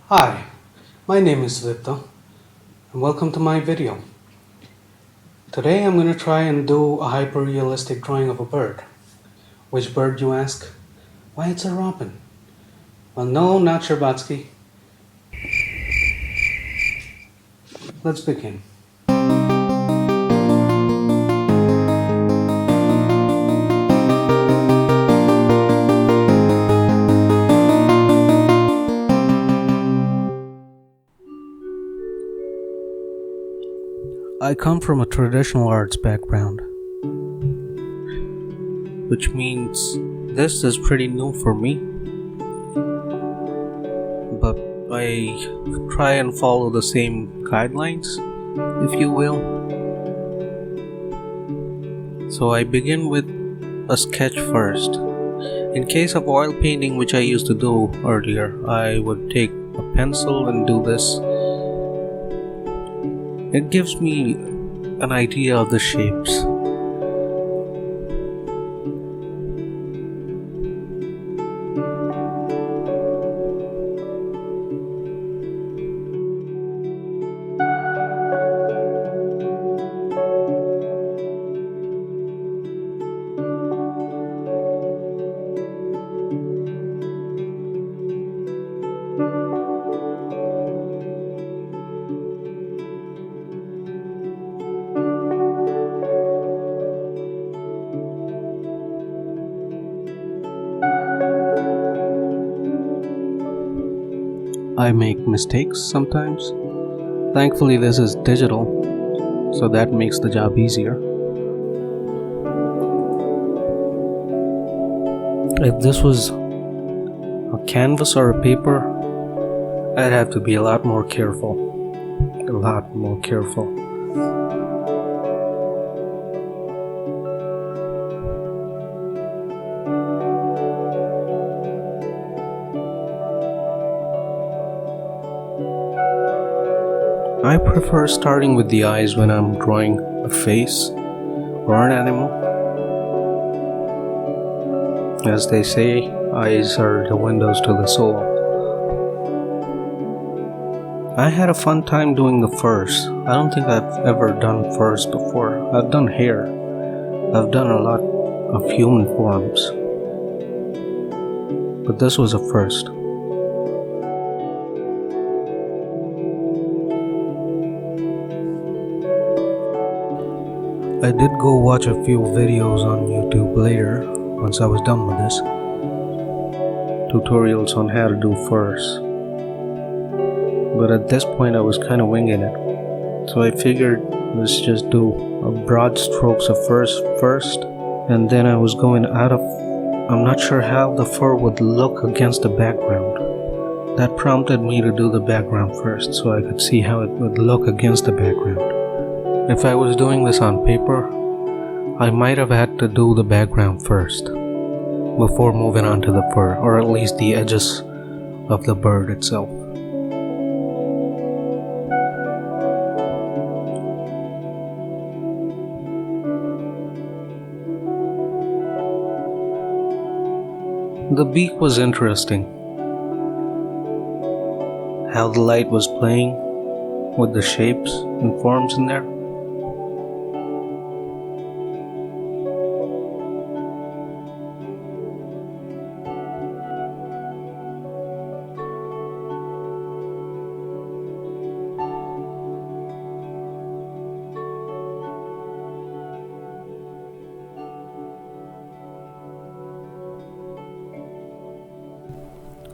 Hi, my name is Sudipto and welcome to my video. Today I'm going to try and do a hyper-realistic drawing of a bird. Which bird, you ask? Why, it's a robin. Well, no, not Sherbatsky. Let's begin. I come from a traditional arts background, which means this is pretty new for me, but I try and follow the same guidelines, if you will. So I begin with a sketch first. In case of oil painting, which I used to do earlier, I would take a pencil and do this. It gives me an idea of the shapes. I make mistakes sometimes. Thankfully, this is digital, so that makes the job easier. If this was a canvas or a paper, I'd have to be a lot more careful. A lot more careful. I prefer starting with the eyes when I'm drawing a face or an animal. As they say, eyes are the windows to the soul. I had a fun time doing the furs. I don't think I've ever done furs before. I've done hair. I've done a lot of human forms. But this was a first. I did go watch a few videos on YouTube later, once I was done with this. Tutorials on how to do furs. But at this point I was kind of winging it. So I figured let's just do a broad strokes of furs first. And then I was going out of... I'm not sure how the fur would look against the background. That prompted me to do the background first so I could see how it would look against the background. If I was doing this on paper, I might have had to do the background first before moving on to the fur, or at least the edges of the bird itself. The beak was interesting. How the light was playing with the shapes and forms in there.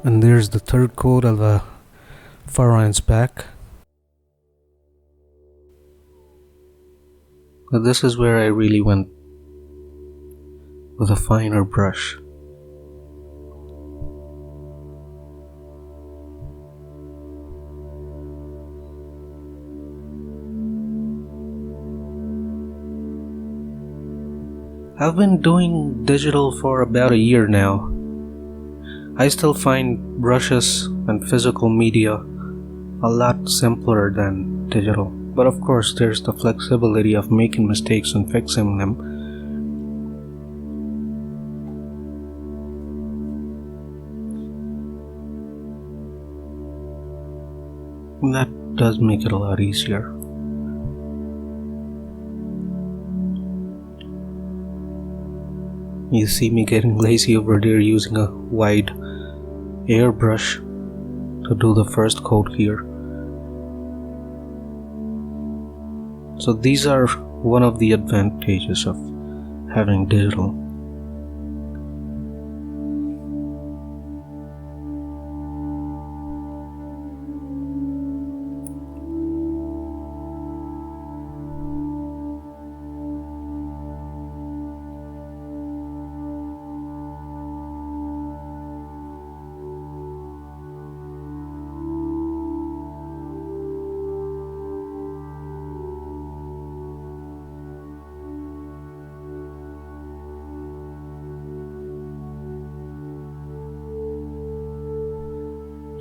And there's the third coat of the fur on its back. But this is where I really went with a finer brush. I've been doing digital for about a year now. I still find brushes and physical media a lot simpler than digital. But of course, there's the flexibility of making mistakes and fixing them. That does make it a lot easier. You see me getting lazy over there using a wide airbrush to do the first coat here. So these are one of the advantages of having digital.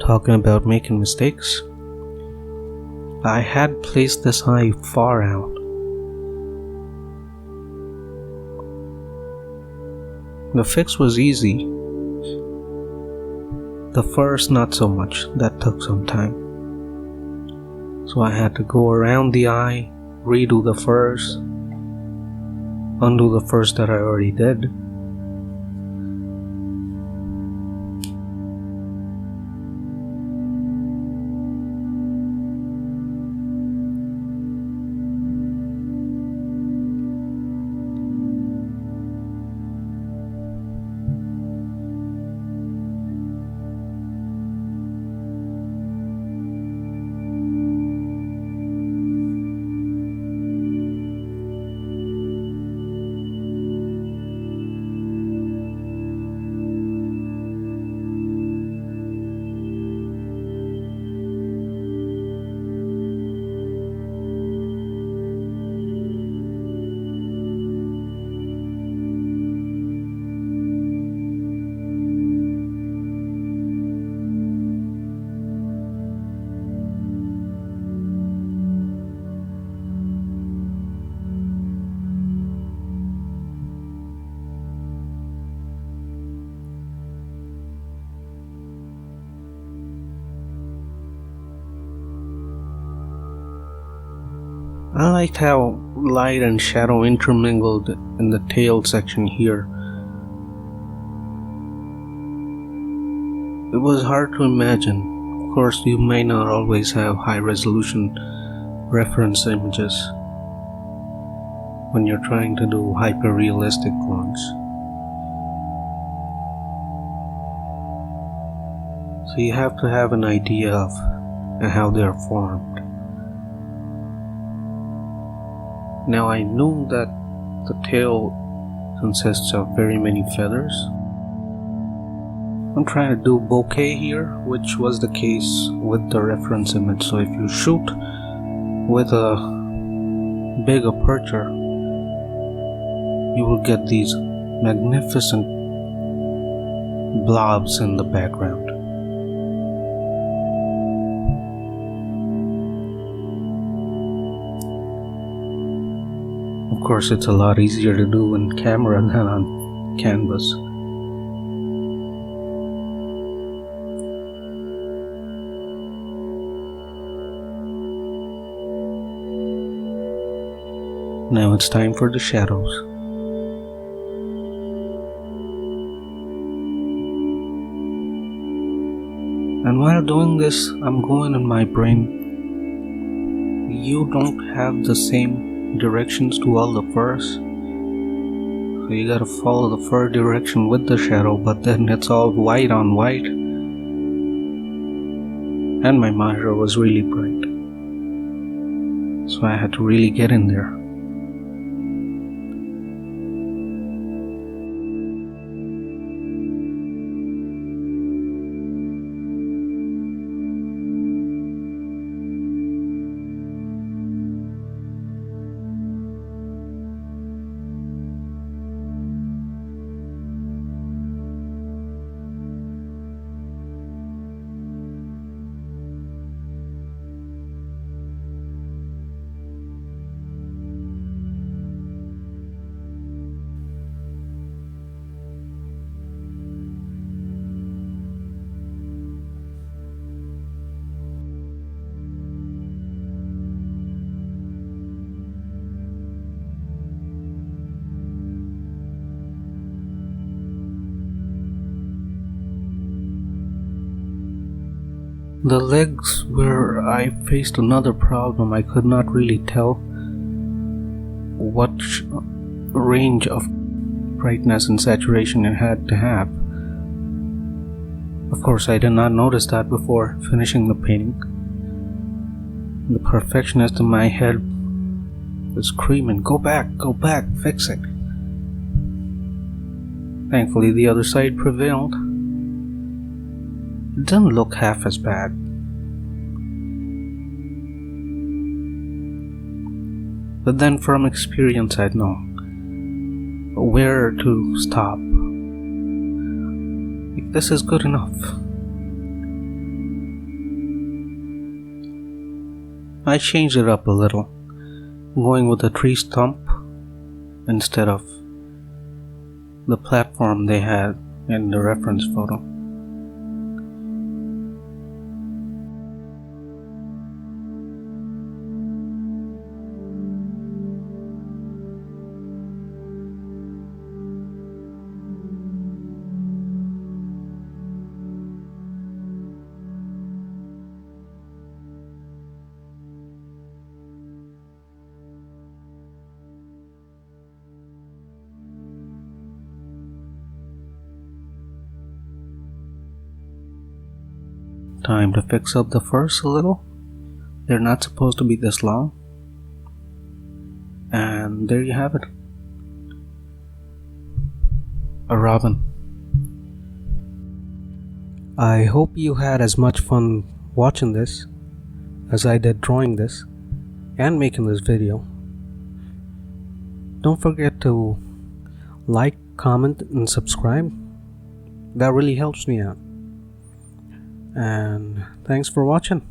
Talking about making mistakes, I had placed this eye far out. The fix was easy. The first not so much, that took some time. So I had to go around the eye, redo the first, undo the first that I already did. I liked how light and shadow intermingled in the tail section here. It was hard to imagine. Of course, you may not always have high-resolution reference images when you're trying to do hyper-realistic ones. So you have to have an idea of how they're formed. Now I knew that the tail consists of very many feathers. I'm trying to do bokeh here, which was the case with the reference image. So if you shoot with a big aperture, you will get these magnificent blobs in the background. Of course, it's a lot easier to do in camera than on canvas. Now it's time for the shadows. And while doing this, I'm going in my brain, you don't have the same directions to all the furs. So you gotta follow the fur direction with the shadow, but then it's all white on white. And my monitor was really bright. So I had to really get in there. The legs where I faced another problem. I could not really tell what range of brightness and saturation it had to have. Of course, I did not notice that before finishing the painting. The perfectionist in my head was screaming, go back, fix it. Thankfully, the other side prevailed. It didn't look half as bad. But then from experience, I'd know where to stop. This is good enough. I changed it up a little, going with a tree stump instead of the platform they had in the reference photo. Time to fix up the furs a little. They're not supposed to be this long. And there you have it. A robin. I hope you had as much fun watching this as I did drawing this and making this video. Don't forget to like, comment, and subscribe. That really helps me out. And thanks for watching.